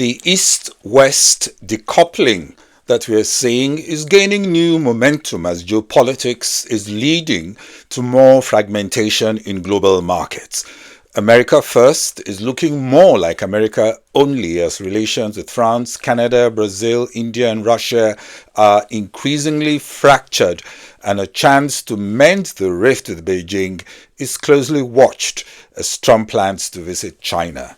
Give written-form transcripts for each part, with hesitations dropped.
the East-West decoupling that we are seeing is gaining new momentum as geopolitics is leading to more fragmentation in global markets. America First is looking more like America only as relations with France, Canada, Brazil, India, and Russia are increasingly fractured, and a chance to mend the rift with Beijing is closely watched as Trump plans to visit China.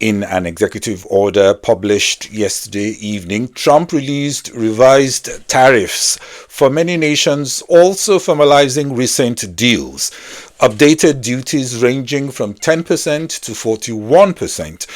In an executive order published yesterday evening, Trump released revised tariffs for many nations, also formalizing recent deals. Updated duties ranging from 10% to 41%,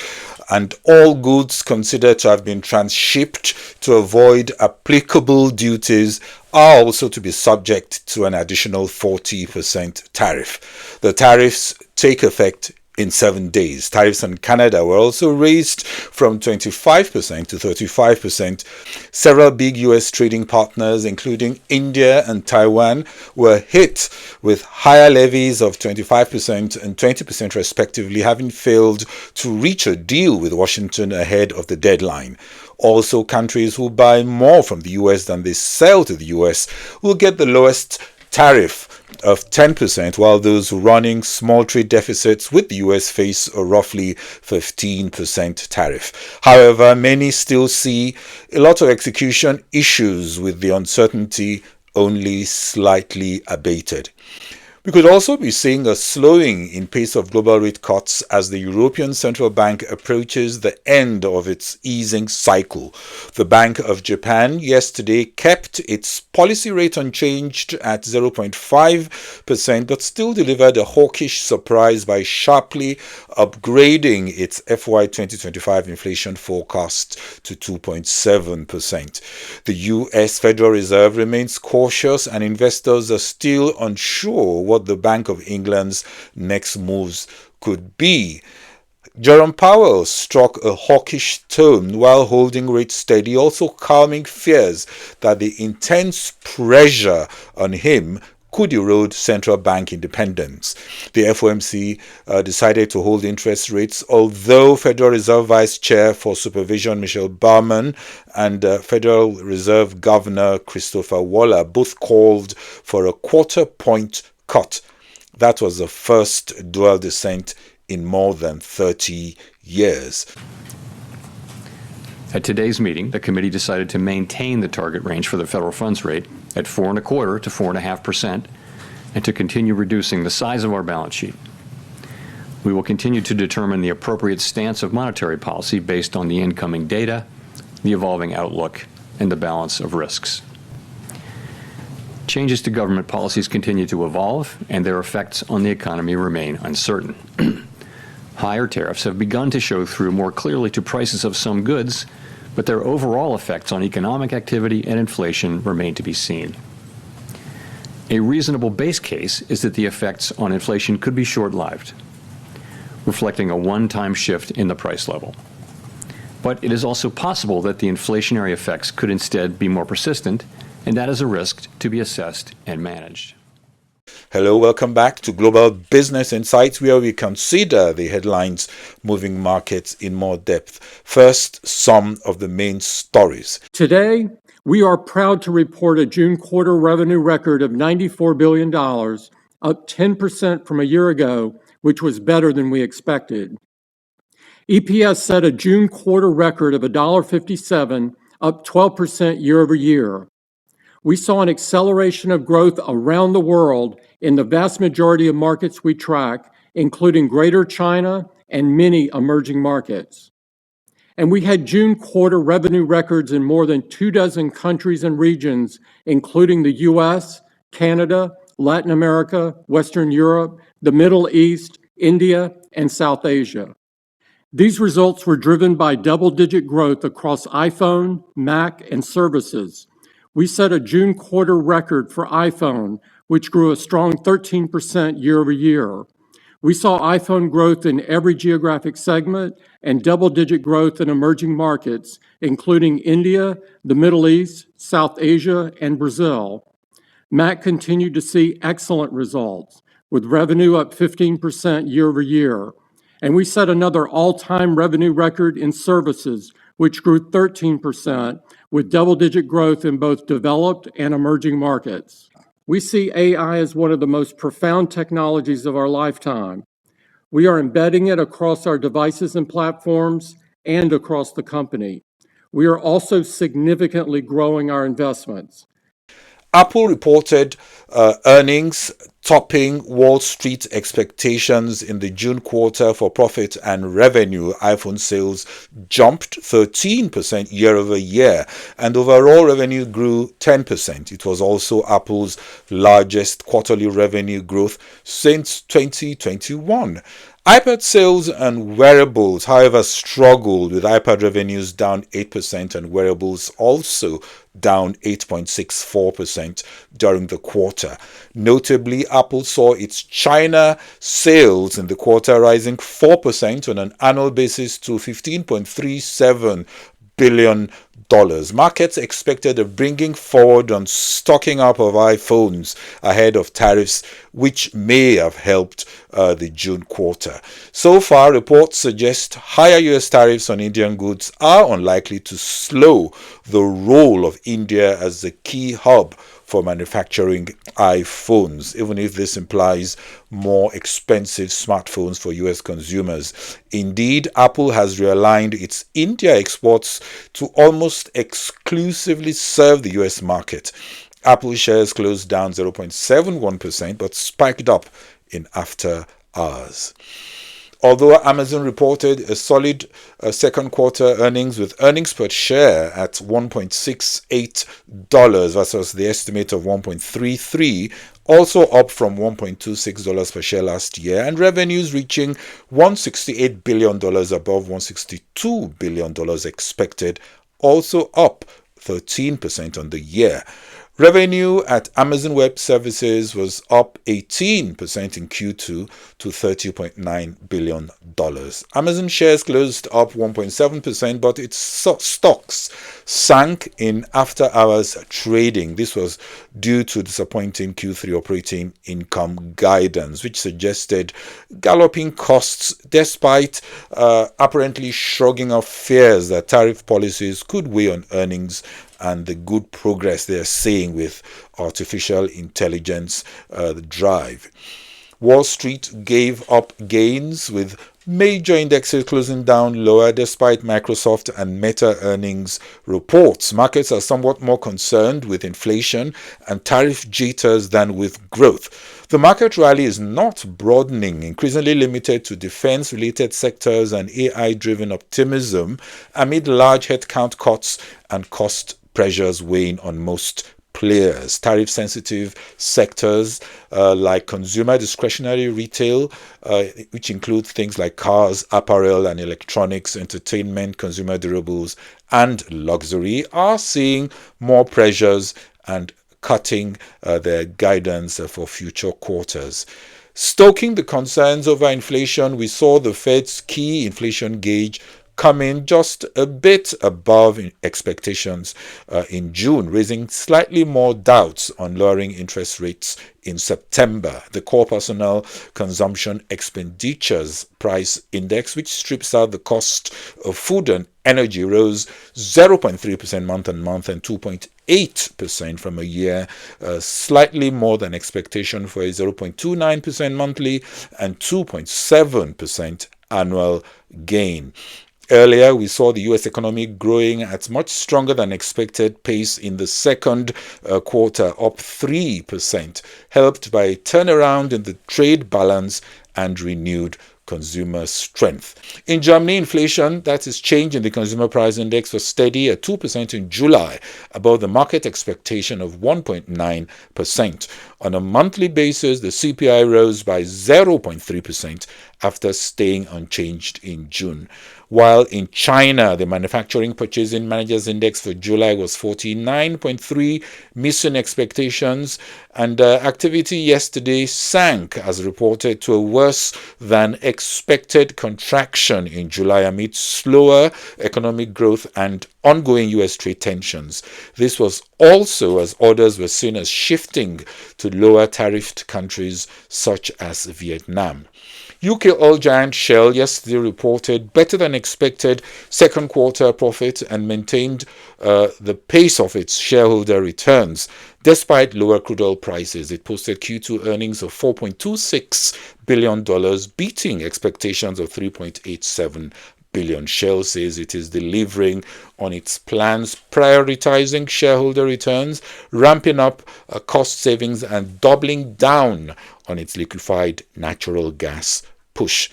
and all goods considered to have been transshipped to avoid applicable duties are also to be subject to an additional 40% tariff. The tariffs take effect in 7 days. Tariffs on Canada were also raised from 25% to 35%. Several big US trading partners, including India and Taiwan, were hit with higher levies of 25% and 20% respectively, having failed to reach a deal with Washington ahead of the deadline. Also, countries who buy more from the US than they sell to the US will get the lowest tariff of 10%, while those running small trade deficits with the US face a roughly 15% tariff. However, many still see a lot of execution issues, with the uncertainty only slightly abated. We could also be seeing a slowing in pace of global rate cuts as the European Central Bank approaches the end of its easing cycle. The Bank of Japan yesterday kept its policy rate unchanged at 0.5%, but still delivered a hawkish surprise by sharply upgrading its FY 2025 inflation forecast to 2.7%. The US Federal Reserve remains cautious, and investors are still unsure what the Bank of England's next moves could be. Jerome Powell struck a hawkish tone while holding rates steady, also calming fears that the intense pressure on him could erode central bank independence. The FOMC decided to hold interest rates, although Federal Reserve Vice Chair for Supervision Michelle Bowman and Federal Reserve Governor Christopher Waller both called for a quarter-point cut. That was the first dual descent in more than 30 years. At today's meeting, the committee decided to maintain the target range for the federal funds rate at 4.25% to 4.5% and to continue reducing the size of our balance sheet. We will continue to determine the appropriate stance of monetary policy based on the incoming data, the evolving outlook, and the balance of risks. Changes to government policies continue to evolve, and their effects on the economy remain uncertain. Higher tariffs have begun to show through more clearly to prices of some goods, but their overall effects on economic activity and inflation remain to be seen. A reasonable base case is that the effects on inflation could be short-lived, reflecting a one-time shift in the price level. But it is also possible that the inflationary effects could instead be more persistent, and that is a risk to be assessed and managed. Hello, welcome back to Global Business Insights, where we consider the headlines moving markets in more depth. First, some of the main stories. Today, we are proud to report a June quarter revenue record of $94 billion, up 10% from a year ago, which was better than we expected. EPS set a June quarter record of $1.57, up 12% year over year. We saw an acceleration of growth around the world in the vast majority of markets we track, including Greater China and many emerging markets. And we had June quarter revenue records in more than 24 countries and regions, including the US, Canada, Latin America, Western Europe, the Middle East, India, and South Asia. These results were driven by double-digit growth across iPhone, Mac, and services. We set a June quarter record for iPhone, which grew a strong 13% year over year. We saw iPhone growth in every geographic segment and double-digit growth in emerging markets, including India, the Middle East, South Asia, and Brazil. Mac continued to see excellent results, with revenue up 15% year over year. And we set another all-time revenue record in services, which grew 13%, with double-digit growth in both developed and emerging markets. We see AI as one of the most profound technologies of our lifetime. We are embedding it across our devices and platforms and across the company. We are also significantly growing our investments. Apple reported earnings topping Wall Street expectations in the June quarter for profit and revenue. iPhone sales jumped 13% year over year, and overall revenue grew 10%. It was also Apple's largest quarterly revenue growth since 2021. iPad sales and wearables, however, struggled, with iPad revenues down 8% and wearables also down 8.64% during the quarter. Notably, Apple saw its China sales in the quarter rising 4% on an annual basis to $15.37 billion. Markets expected a bringing forward on stocking up of iPhones ahead of tariffs, which may have helped the June quarter. So far, reports suggest higher US tariffs on Indian goods are unlikely to slow the role of India as the key hub for manufacturing iPhones, even if this implies more expensive smartphones for US consumers. Indeed, Apple has realigned its India exports to almost exclusively serve the US market. Apple shares closed down 0.71% but spiked up in after hours. Although Amazon reported a solid second quarter earnings, with earnings per share at $1.68 versus the estimate of $1.33, also up from $1.26 per share last year, and revenues reaching $168 billion above $162 billion expected, also up 13% on the year. Revenue at Amazon Web Services was up 18% in Q2 to $30.9 billion. Amazon shares closed up 1.7%, but its stocks sank in after-hours trading. This was due to disappointing Q3 operating income guidance, which suggested galloping costs despite apparently shrugging off fears that tariff policies could weigh on earnings and the good progress they are seeing with artificial intelligence drive. Wall Street gave up gains, with major indexes closing down lower despite Microsoft and Meta earnings reports. Markets are somewhat more concerned with inflation and tariff jitters than with growth. The market rally is not broadening, increasingly limited to defense-related sectors and AI-driven optimism amid large headcount cuts and cost pressures weighing on most players. Tariff-sensitive sectors like consumer discretionary retail, which include things like cars, apparel and electronics, entertainment, consumer durables, and luxury, are seeing more pressures and cutting their guidance for future quarters. Stoking the concerns over inflation, we saw the Fed's key inflation gauge come in just a bit above expectations in June, raising slightly more doubts on lowering interest rates in September. The core Personal Consumption Expenditures Price Index, which strips out the cost of food and energy, rose 0.3% month on month and 2.8% from a year, slightly more than expectation for a 0.29% monthly and 2.7% annual gain. Earlier, we saw the U.S. economy growing at much stronger than expected pace in the second quarter, up 3%, helped by a turnaround in the trade balance and renewed consumer strength. In Germany, inflation, that is change in the consumer price index, was steady at 2% in July, above the market expectation of 1.9%. On a monthly basis, the CPI rose by 0.3% after staying unchanged in June. While in China, the Manufacturing Purchasing Managers Index for July was 49.3, missing expectations, and activity yesterday sank, as reported, to a worse than expected contraction in July amid slower economic growth and ongoing U.S. trade tensions. This was also as orders were seen as shifting to lower tariffed countries such as Vietnam. UK oil giant Shell yesterday reported better than expected second quarter profit and maintained the pace of its shareholder returns. Despite lower crude oil prices, it posted Q2 earnings of $4.26 billion, beating expectations of $3.87 billion. Shell says it is delivering on its plans, prioritizing shareholder returns, ramping up cost savings, and doubling down on its liquefied natural gas push.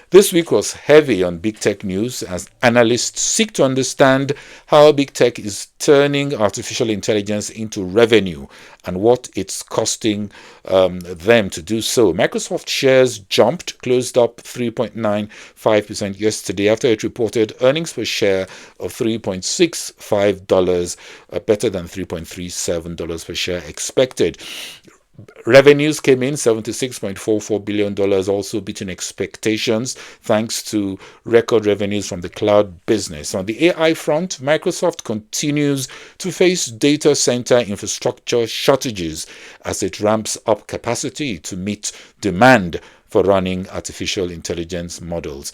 This week was heavy on big tech news as analysts seek to understand how big tech is turning artificial intelligence into revenue and what it's costing them to do so. Microsoft shares jumped, closed up 3.95% yesterday after it reported earnings per share of $3.65, better than $3.37 per share expected. Revenues came in $76.44 billion, also beating expectations thanks to record revenues from the cloud business. On the AI front, Microsoft continues to face data center infrastructure shortages as it ramps up capacity to meet demand for running artificial intelligence models.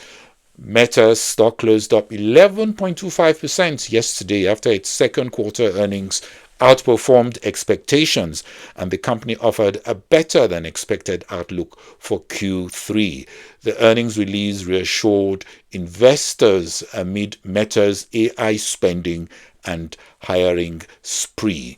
Meta's stock closed up 11.25% yesterday after its second quarter earnings outperformed expectations, and the company offered a better than expected outlook for Q3. The earnings release reassured investors amid Meta's AI spending and hiring spree.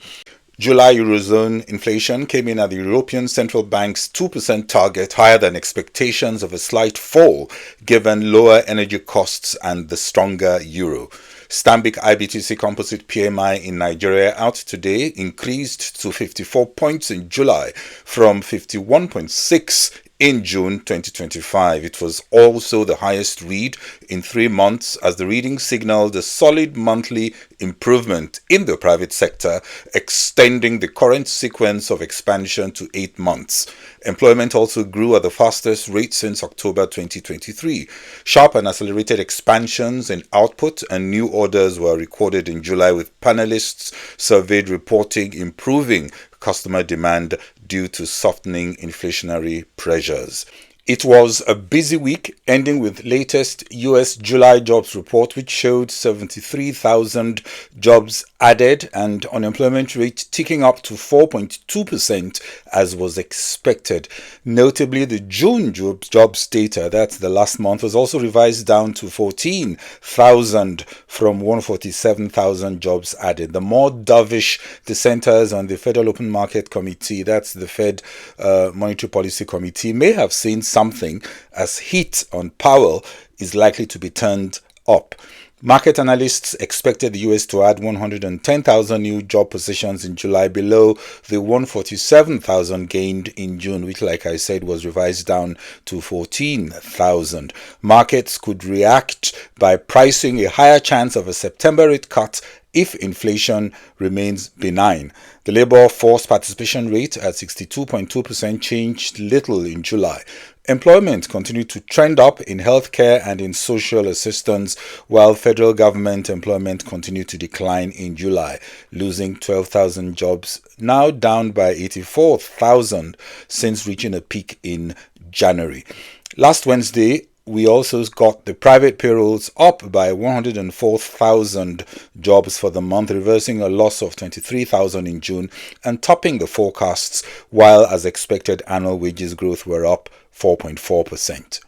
July Eurozone inflation came in at the European Central Bank's 2% target, higher than expectations of a slight fall given lower energy costs and the stronger euro. Stanbic IBTC Composite PMI in Nigeria out today increased to 54 points in July from 51.6 in June 2025. It was also the highest read in 3 months as the reading signaled a solid monthly improvement in the private sector, extending the current sequence of expansion to 8 months. Employment also grew at the fastest rate since October 2023. Sharp and accelerated expansions in output and new orders were recorded in July, with panelists surveyed reporting improving customer demand due to softening inflationary pressures. It was a busy week, ending with latest US July jobs report, which showed 73,000 jobs added and unemployment rate ticking up to 4.2% as was expected. Notably, the June jobs data, that's the last month, was also revised down to 14,000 from 147,000 jobs added. The more dovish dissenters on the Federal Open Market Committee, that's the Fed Monetary Policy Committee, may have seen something as heat on Powell is likely to be turned up. Market analysts expected the US to add 110,000 new job positions in July, below the 147,000 gained in June, which, like I said, was revised down to 14,000. Markets could react by pricing a higher chance of a September rate cut if inflation remains benign. The labor force participation rate at 62.2% changed little in July. Employment continued to trend up in healthcare and in social assistance, while federal government employment continued to decline in July, losing 12,000 jobs, now down by 84,000 since reaching a peak in January. Last Wednesday, we also got the private payrolls up by 104,000 jobs for the month, reversing a loss of 23,000 in June and topping the forecasts, while as expected annual wages growth were up 4.4%.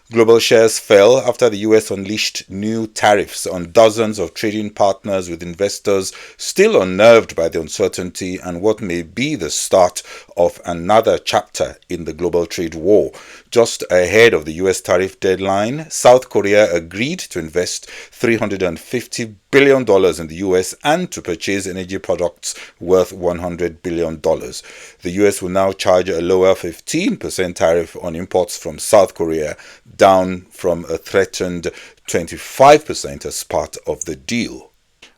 Global shares fell after the US unleashed new tariffs on dozens of trading partners, with investors still unnerved by the uncertainty and what may be the start of another chapter in the global trade war. Just ahead of the US tariff deadline, South Korea agreed to invest $350 billion in the US and to purchase energy products worth $100 billion. The US will now charge a lower 15% tariff on imports from South Korea, down from a threatened 25% as part of the deal.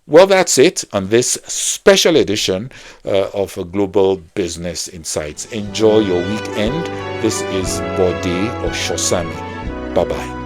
Well, that's it on this special edition of Global Business Insights. Enjoy your weekend. This is Bode Oshosami. Bye-bye.